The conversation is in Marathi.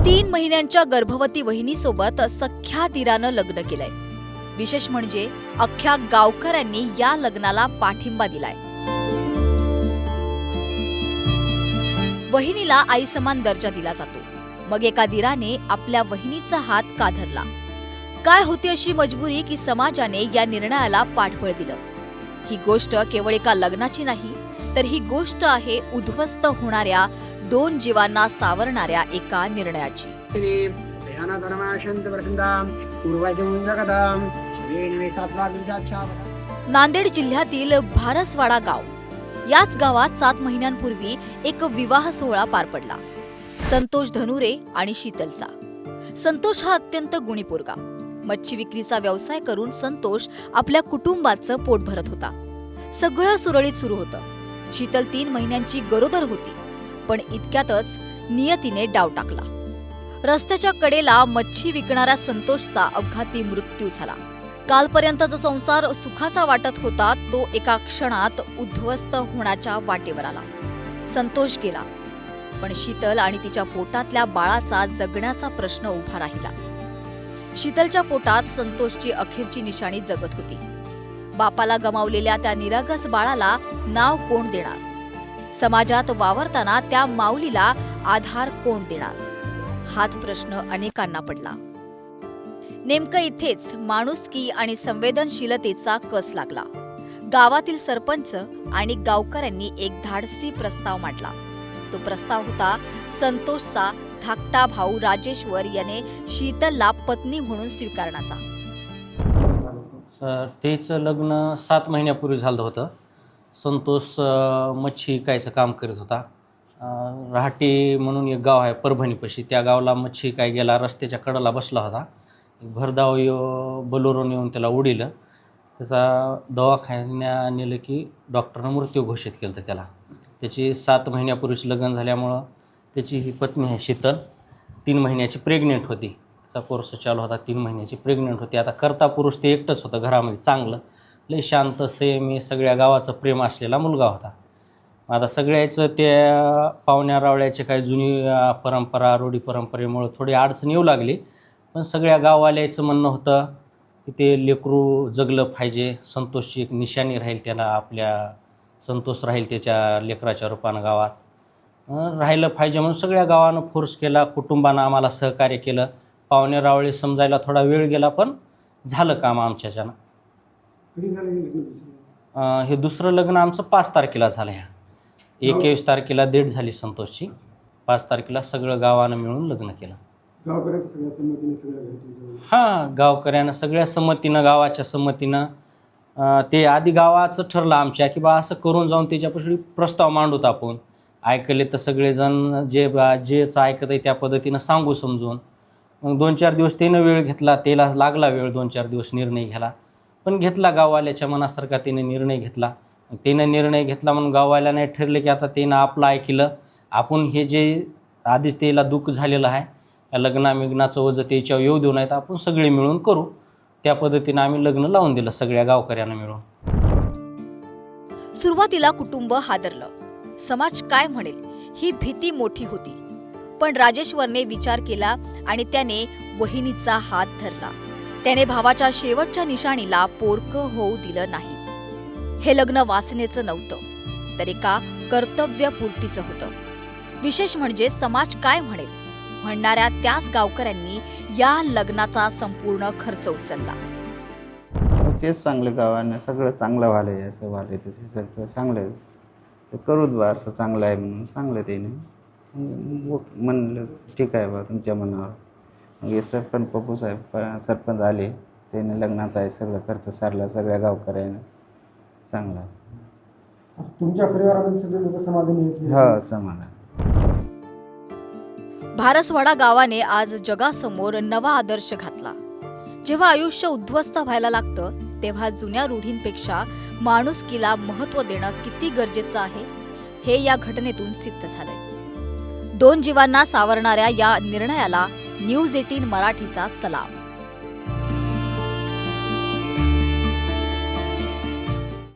तीन महिन्यांच्या गर्भवती वहिनीसोबत सख्या दिरानं लग्न केलंय. विशेष म्हणजे अख्ख्या गावकऱ्यांनी या लग्नाला पाठिंबा दिलाय. वहिनीला आई समान दर्जा दिला जातो. मग एका दिराने आपल्या वहिनीचा हात का धरला? काय होती अशी मजबुरी की समाजाने या निर्णयाला पाठबळ दिलं? ही गोष्ट केवळ एका लग्नाची नाही, तर ही गोष्ट आहे उद्ध्वस्त होणाऱ्या दोन जीवांना सावरणाऱ्या एका निर्णयाची. नांदेड जिल्ह्यातील भारसवाडा गाव. याच गावात 7 महिन्यांपूर्वी एक विवाह सोहळा पार पडला. संतोष धनुरे आणि शीतलचा. संतोष हा अत्यंत गुणी पोरगा. मच्छी विक्रीचा व्यवसाय करून संतोष आपल्या कुटुंबाचं पोट भरत होता. सगळं सुरळीत सुरू होतं. शीतल 3 महिन्यांची गरोदर होती. पण इतक्यातच नियतीने डाव टाकला. रस्त्याच्या कडेला मच्छी विकणाऱ्या संतोषचा अपघाती मृत्यू झाला. कालपर्यंत जो संसार सुखाचा वाटत होता तो एका क्षणात उद्ध्वस्त होण्याच्या वाटेवर आला. संतोष गेला, पण शीतल आणि तिच्या पोटातल्या बाळाचा जगण्याचा प्रश्न उभा राहिला. शीतलच्या पोटात संतोषची अखेरची निशाणी जगत होती. बापाला गमावलेल्या त्या निरागस बाळाला नाव कोण देणार? समाजात वावरताना त्या माऊलीला आधार कोण देणार? हाच प्रश्न अनेकांना पडला. नेमकं इथेच माणुसकी आणि संवेदनशीलतेचा कस लागला. गावातील सरपंच आणि गावकऱ्यांनी एक धाडसी प्रस्ताव मांडला. तो प्रस्ताव होता संतोषचा धाकटा भाऊ राजेश्वर याने शीतलला पत्नी म्हणून स्वीकारण्याचा. तेचं लग्न 7 महिन्यापूर्वी झालं होतं. संतोष मच्छी विकायचं काम करत होता. राहाटी म्हणून एक गाव आहे परभणीपाशी. त्या गावाला मच्छी काय गेला, रस्त्याच्या कडेला बसला होता. भरधाव बोलेरोने येऊन त्याला उडीलं. त्याचा दवाखान्यात नेलं की डॉक्टरनं मृत्यू घोषित केलं होतं त्याला. त्याची 7 महिन्यापूर्वीच लग्न झाल्यामुळं त्याची ही पत्नी आहे शीतल 3 महिन्याची प्रेग्नेंट होती. त्याचा कोर्स चालू होता. 3 महिन्याची प्रेग्नेंट होती. आता करता पुरुष ते एकटंच होतं घरामध्ये. चांगलं लय शांत सेमी सगळ्या गावाचं प्रेम असलेला मुलगा होता. आता सगळ्याचं त्या पाहुण्या रावळ्याचे काही जुनी परंपरा रूढी परंपरेमुळं थोडी अडचण येऊ लागली. पण सगळ्या गाववाल्याचं म्हणणं होतं की ते लेकरू जगलं पाहिजे. संतोषची एक निशाणी राहील त्याला, आपल्या संतोष राहील त्याच्या लेकराच्या रूपानं गावात राहिलं पाहिजे म्हणून सगळ्या गावानं फोर्स केला. कुटुंबानं आम्हाला सहकार्य केलं. पाहुणे रावळे समजायला थोडा वेळ गेला, पण झालं काम आमच्याच्यानं. हे दुसरं लग्न आमचं 5 तारखेला झालं. ह्या 21 तारखेला डेट झाली संतोषची. 5 तारखेला सगळं गावानं मिळून लग्न केलं. हां, गावकऱ्यानं सगळ्या संमतीनं, गावाच्या संमतीनं. ते आधी गावाचं ठरलं आमच्या की बा असं करून जाऊन त्याच्यापासून प्रस्ताव मांडूत आपण. ऐकले तर सगळेजण जेच ऐकत आहे त्या पद्धतीनं सांगू समजून. मग 2-4 दिवस त्यानं वेळ घेतला. त्याला लागला वेळ 2-4 दिवस निर्णय घ्यायला. पण घेतला गाववाल्याच्या मनासारखा त्याने निर्णय घेतला. त्यानं निर्णय घेतला म्हणून गाववाल्याने ठरलं की आता त्यानं आपलं ऐकलं. आपण हे जे आधीच त्याला दुःख झालेलं आहे या लग्नामिग्नाचं वजं त्याच्यावर येऊ देऊ नये, तर आपण सगळे मिळून करू. त्या पद्धतीनं आम्ही लग्न लावून दिलं सगळ्या गावकऱ्यांना मिळून. सुरुवातीला कुटुंब हादरलं. समाज काय म्हणेल ही भीती मोठी होती. पण राजेश्वरने विचार केला आणि त्याने वहिनीचा हात धरला. त्याने भावाच्या शेवटच्या निशाणीला पोरकं होऊ दिलं नाही. हे लग्न वासनेचं नव्हतं, तर एका कर्तव्यपूर्तीचं होतं. विशेष म्हणजे समाज काय म्हणेल म्हणणाऱ्या त्याच गावकऱ्यांनी या लग्नाचा संपूर्ण खर्च उचलला. तेच चांगलं गावानं सगळं चांगलं व्हायला असं व्हायला तसे सगळं चांगलं ते करूच बा असं चांगलं आहे म्हणून सांगलं त्याने. म्हणलं ठीक आहे बा तुमच्या मनावर. मग हे सरपंच पप्पू साहेब सरपंच आले. त्याने लग्नाचा आहे सगळं खर्च सारला सगळ्या गावकऱ्यानं. चांगला असं तुमच्या परिवारामध्ये सगळे लोक समाधानी आहेत? हो, समाधान. भारसवाडा गावाने आज जगासमोर नवा आदर्श घातला. जेव्हा आयुष्य उद्ध्वस्त व्हायला लागतं तेव्हा जुन्या रूढींपेक्षा माणुसकीला महत्त्व देणं किती गरजेचं आहे हे या घटनेतून सिद्ध झालंय. 2 जीवांना सावरणाऱ्या या निर्णयाला न्यूज 18 मराठीचा सलाम.